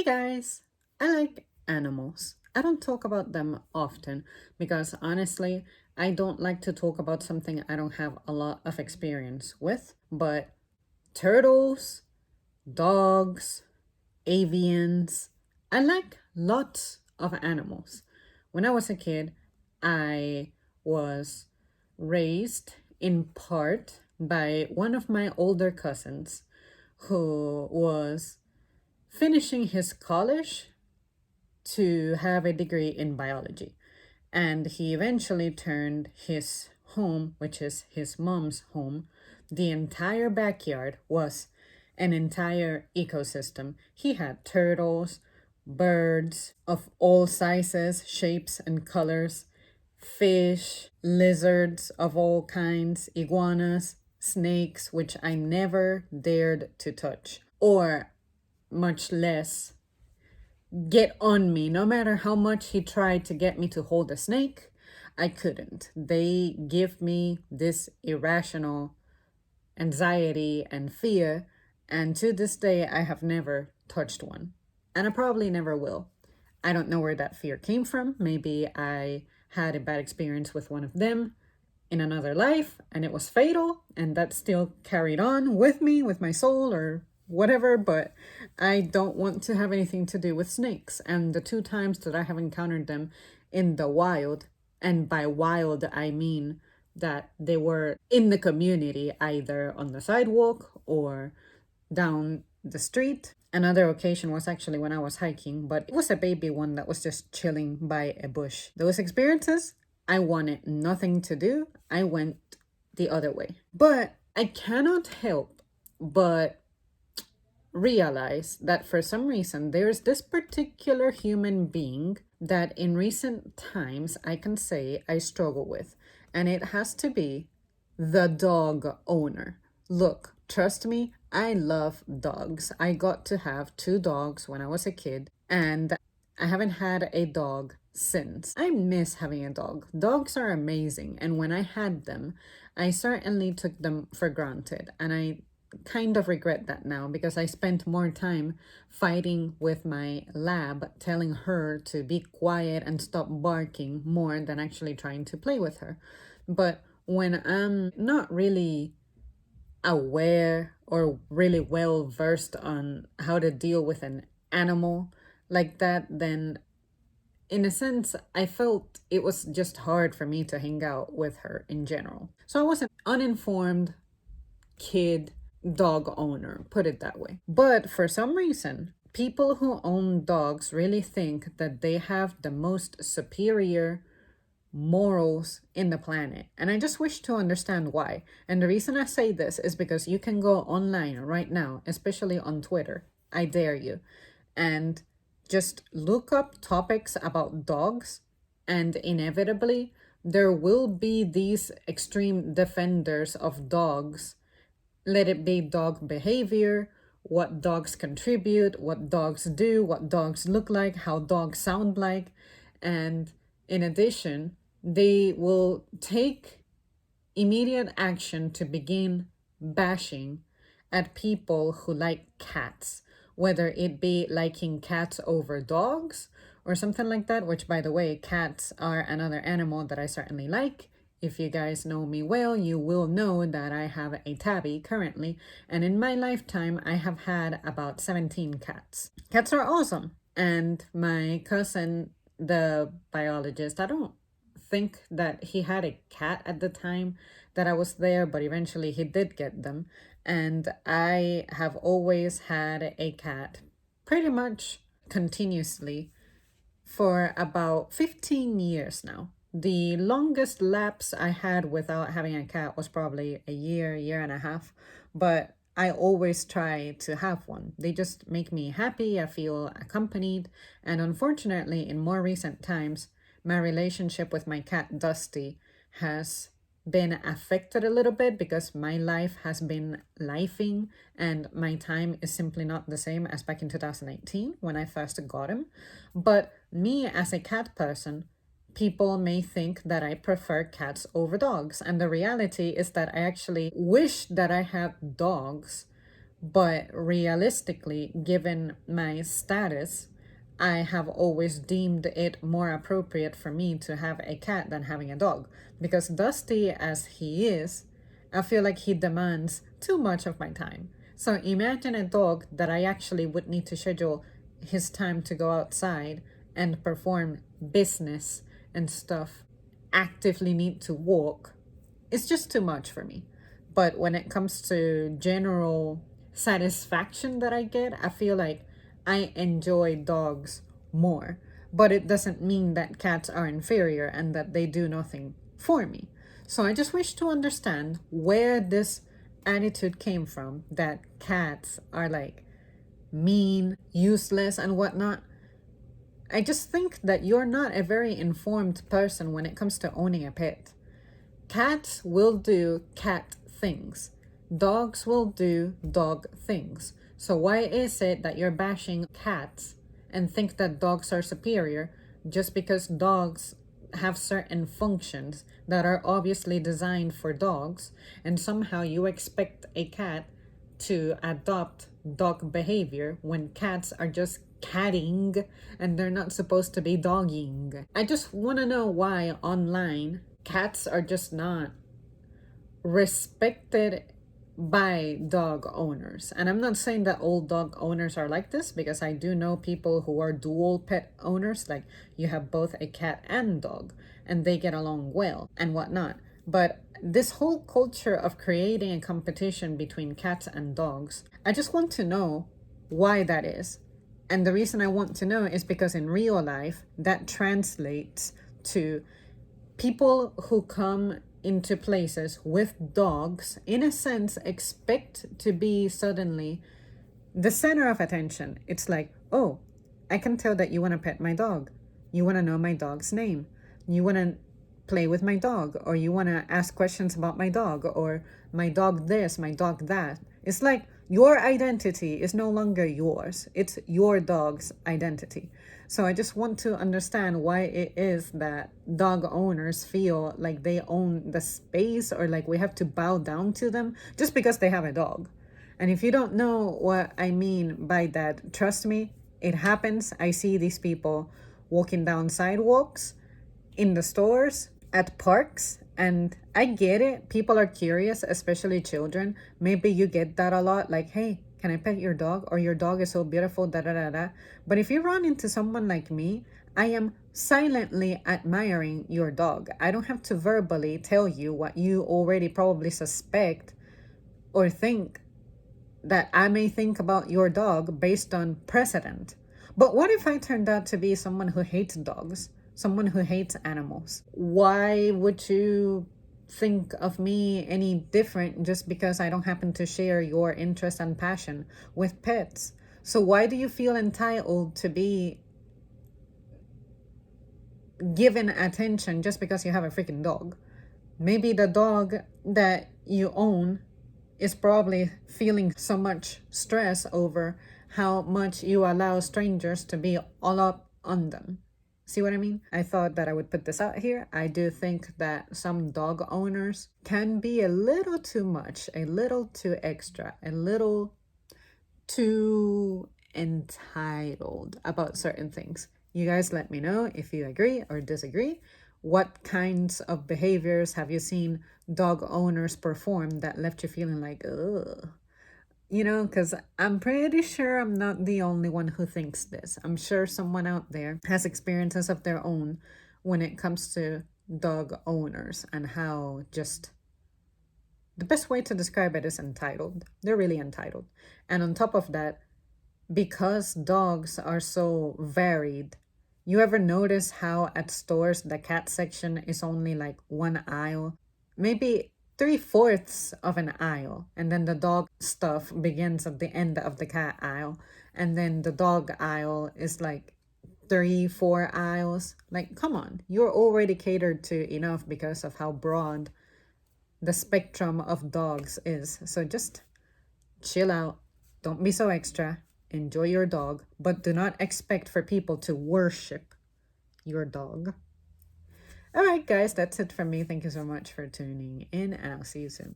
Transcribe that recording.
Hey guys, I like animals. I don't talk about them often because honestly, I don't like to talk about something I don't have a lot of experience with. But turtles, dogs, avians, I like lots of animals. When I was a kid, I was raised in part by one of my older cousins who was finishing his college to have a degree in biology. And he eventually turned his home, which is his mom's home, the entire backyard was an entire ecosystem. He had turtles, birds of all sizes, shapes, and colors, fish, lizards of all kinds, iguanas, snakes, which I never dared to touch, or much less get on me. No matter how much he tried to get me to hold a snake, I couldn't. They give me this irrational anxiety and fear, and to this day, I have never touched one. And I probably never will. I don't know where that fear came from. Maybe I had a bad experience with one of them in another life and it was fatal, and that still carried on with me, with my soul, or whatever, but I don't want to have anything to do with snakes. And the two times that I have encountered them in the wild, and by wild I mean that they were in the community, either on the sidewalk or down the street. Another occasion was actually when I was hiking, but it was a baby one that was just chilling by a bush. Those experiences, I wanted nothing to do. I went the other way. But I cannot help but realize that for some reason there's this particular human being that in recent times I can say I struggle with, and it has to be the dog owner. Look, trust me, I love dogs. I got to have two dogs when I was a kid, and I haven't had a dog since. I miss having a dog. Dogs are amazing, and when I had them, I certainly took them for granted, and I kind of regret that now because I spent more time fighting with my lab, telling her to be quiet and stop barking more than actually trying to play with her. But when I'm not really aware or really well versed on how to deal with an animal like that, then in a sense, I felt it was just hard for me to hang out with her in general. So I was an uninformed kid dog owner, put it that way. But for some reason, people who own dogs really think that they have the most superior morals in the planet. And I just wish to understand why. And the reason I say this is because you can go online right now, especially on Twitter. I dare you. And just look up topics about dogs, and inevitably, there will be these extreme defenders of dogs. Let it be dog behavior, what dogs contribute, what dogs do, what dogs look like, how dogs sound like. And in addition, they will take immediate action to begin bashing at people who like cats, whether it be liking cats over dogs or something like that, which, by the way, cats are another animal that I certainly like. If you guys know me well, you will know that I have a tabby currently, and in my lifetime, I have had about 17 cats. Cats are awesome, and my cousin, the biologist, I don't think that he had a cat at the time that I was there, but eventually he did get them. And I have always had a cat pretty much continuously for about 15 years now. The longest lapse I had without having a cat was probably a year and a half, but I always try to have one. They just make me happy, I feel accompanied, and unfortunately, in more recent times, my relationship with my cat Dusty has been affected a little bit because my life has been lifing and my time is simply not the same as back in 2018 when I first got him. But me as a cat person, people may think that I prefer cats over dogs. And the reality is that I actually wish that I had dogs But realistically, given my status, I have always deemed it more appropriate for me to have a cat than having a dog. Because Dusty, as he is, I feel like he demands too much of my time. So imagine a dog that I actually would need to schedule his time to go outside and perform business and stuff, actively need to walk. It's just too much for me. But when it comes to general satisfaction that I get, I feel like I enjoy dogs more. But it doesn't mean that cats are inferior and that they do nothing for me. So I just wish to understand where this attitude came from that cats are like mean, useless, and whatnot. I just think that you're not a very informed person when it comes to owning a pet. Cats will do cat things. Dogs will do dog things. So why is it that you're bashing cats and think that dogs are superior just because dogs have certain functions that are obviously designed for dogs, and somehow you expect a cat to adopt dog behavior when cats are just catting and they're not supposed to be dogging? I just want to know why online cats are just not respected by dog owners. And I'm not saying that all dog owners are like this, because I do know people who are dual pet owners, like you have both a cat and dog, and they get along well and whatnot. But this whole culture of creating a competition between cats and dogs, I just want to know why that is. And the reason I want to know is because in real life, that translates to people who come into places with dogs, in a sense, expect to be suddenly the center of attention. It's like, oh, I can tell that you want to pet my dog. You want to know my dog's name. You want to play with my dog, or you want to ask questions about my dog, or my dog this, my dog that. It's like your identity is no longer yours. It's your dog's identity. So I just want to understand why it is that dog owners feel like they own the space, or like we have to bow down to them just because they have a dog. And if you don't know what I mean by that, trust me, it happens. I see these people walking down sidewalks, in the stores, at parks, and I get it. People are curious, especially children. Maybe you get that a lot, like, hey, can I pet your dog? Or your dog is so beautiful, da da da da. But if you run into someone like me, I am silently admiring your dog. I don't have to verbally tell you what you already probably suspect or think that I may think about your dog based on precedent. But what if I turned out to be someone who hates dogs, someone who hates animals? Why would you think of me any different just because I don't happen to share your interest and passion with pets? So why do you feel entitled to be given attention just because you have a freaking dog? Maybe the dog that you own is probably feeling so much stress over how much you allow strangers to be all up on them. See what I mean? I thought that I would put this out here. I do think that some dog owners can be a little too much, a little too extra, a little too entitled about certain things. You guys let me know if you agree or disagree. What kinds of behaviors have you seen dog owners perform that left you feeling like, ugh? You know, because I'm pretty sure I'm not the only one who thinks this. I'm sure someone out there has experiences of their own when it comes to dog owners, and how just the best way to describe it is entitled. They're really entitled. And on top of that, because dogs are so varied, you ever notice how at stores the cat section is only like one aisle? Maybe three-fourths of an aisle. And then the dog stuff begins at the end of the cat aisle. And then the dog aisle is like 3, 4 aisles. Like, come on, you're already catered to enough because of how broad the spectrum of dogs is. So just chill out. Don't be so extra. Enjoy your dog, but do not expect for people to worship your dog. All right, guys, that's it from me. Thank you so much for tuning in, and I'll see you soon.